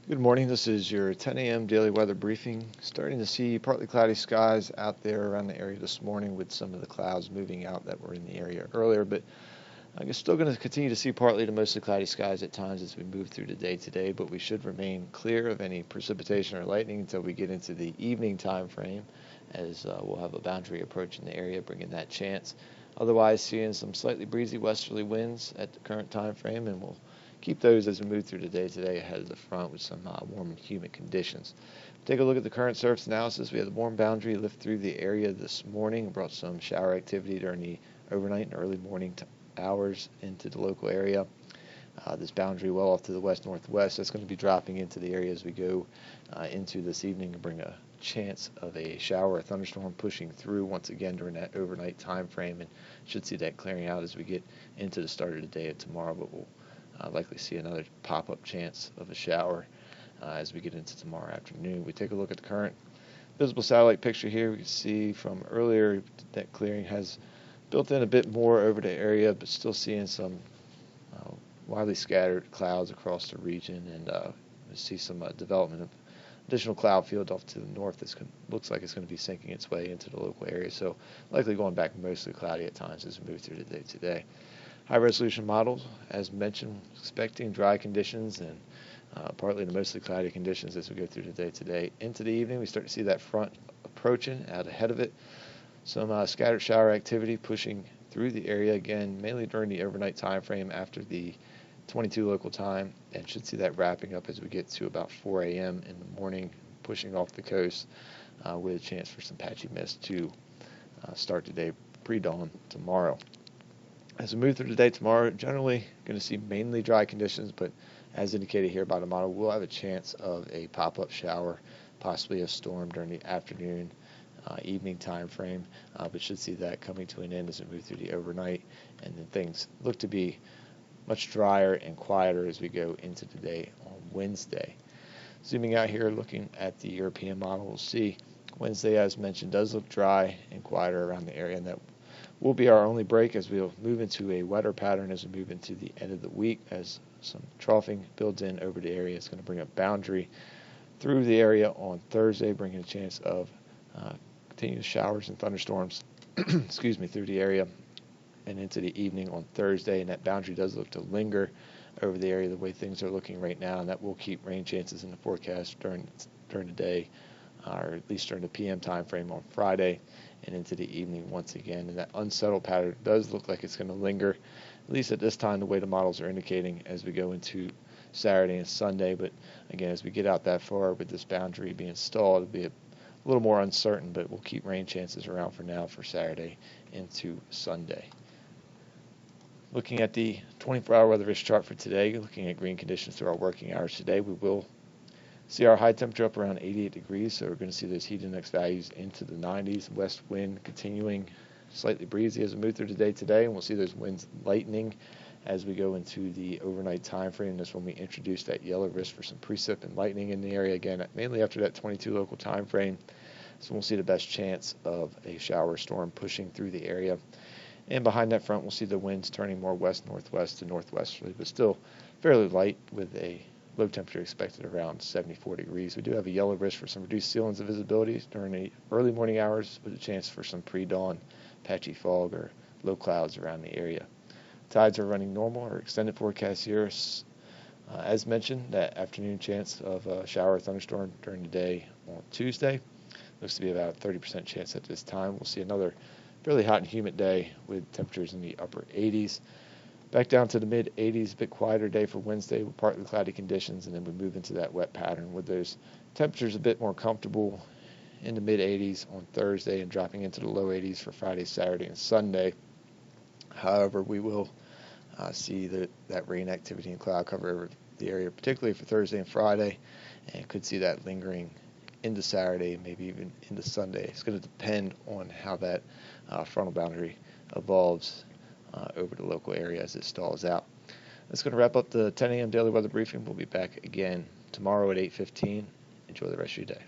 Good morning. This is your 10 a.m. daily weather briefing. Starting to see partly cloudy skies out there around the area this morning with some of the clouds moving out that were in the area earlier, but I guess still going to continue to see partly to mostly cloudy skies at times as we move through the day today, but we should remain clear of any precipitation or lightning until we get into the evening time frame as we'll have a boundary approach in the area bringing that chance. Otherwise, seeing some slightly breezy westerly winds at the current time frame, and we'll keep those as we move through the day today ahead of the front with some warm and humid conditions. Take a look at the current surface analysis. We had the warm boundary lift through the area this morning, brought some shower activity during the overnight and early morning hours into the local area. This boundary well off to the west-northwest, that's going to be dropping into the area as we go into this evening and bring a chance of a shower or thunderstorm pushing through once again during that overnight time frame, and should see that clearing out as we get into the start of the day of tomorrow, but we'll likely see another pop-up chance of a shower as we get into tomorrow afternoon. We take a look at the current visible satellite picture here. We can see from earlier that clearing has built in a bit more over the area, but still seeing some widely scattered clouds across the region, and we see some development of additional cloud field off to the north that looks like it's going to be sinking its way into the local area, so likely going back mostly cloudy at times as we move through the day today. High resolution models, as mentioned, expecting dry conditions and partly to mostly cloudy conditions as we go through the day today. Into the evening, we start to see that front approaching out ahead of it. Some scattered shower activity pushing through the area again, mainly during the overnight time frame after the 22 local time, and should see that wrapping up as we get to about 4 a.m. in the morning, pushing off the coast with a chance for some patchy mist to start the day pre-dawn tomorrow. As we move through the day tomorrow, generally going to see mainly dry conditions, but as indicated here by the model, we'll have a chance of a pop-up shower, possibly a storm during the afternoon, evening time frame, but should see that coming to an end as we move through the overnight, and then things look to be much drier and quieter as we go into the day on Wednesday. Zooming out here, looking at the European model, we'll see Wednesday, as mentioned, does look dry and quieter around the area, and that will be our only break as we'll move into a wetter pattern as we move into the end of the week as some troughing builds in over the area. It's going to bring a boundary through the area on Thursday, bringing a chance of continuous showers and thunderstorms excuse me, through the area and into the evening on Thursday, and that boundary does look to linger over the area the way things are looking right now, and that will keep rain chances in the forecast during the day, or at least during the PM time frame on Friday and into the evening once again. And that unsettled pattern does look like it's going to linger, at least at this time, the way the models are indicating as we go into Saturday and Sunday. But again, as we get out that far with this boundary being stalled, it'll be a little more uncertain, but we'll keep rain chances around for now for Saturday into Sunday. Looking at the 24-hour weather risk chart for today, looking at green conditions through our working hours today, we will see our high temperature up around 88 degrees, so we're going to see those heat index values into the 90s. West wind continuing slightly breezy as we move through the day today, and we'll see those winds lightening as we go into the overnight time frame. That's when we introduce that yellow risk for some precip and lightning in the area again, mainly after that 22 local time frame. So we'll see the best chance of a shower storm pushing through the area. And behind that front, we'll see the winds turning more west-northwest to northwesterly, but still fairly light with a low temperature expected around 74 degrees. We do have a yellow risk for some reduced ceilings of visibility during the early morning hours with a chance for some pre-dawn patchy fog or low clouds around the area. Tides are running normal or extended forecast here. As mentioned, that afternoon chance of a shower or thunderstorm during the day on Tuesday. Looks to be about a 30% chance at this time. We'll see another fairly hot and humid day with temperatures in the upper 80s. Back down to the mid-80s, a bit quieter day for Wednesday with partly cloudy conditions, and then we move into that wet pattern with those temperatures a bit more comfortable in the mid-80s on Thursday and dropping into the low 80s for Friday, Saturday, and Sunday. However, we will see that rain activity and cloud cover over the area, particularly for Thursday and Friday, and could see that lingering into Saturday, maybe even into Sunday. It's going to depend on how that frontal boundary evolves over the local area as it stalls out. That's going to wrap up the 10 a.m. daily weather briefing. We'll be back again tomorrow at 8:15. Enjoy the rest of your day.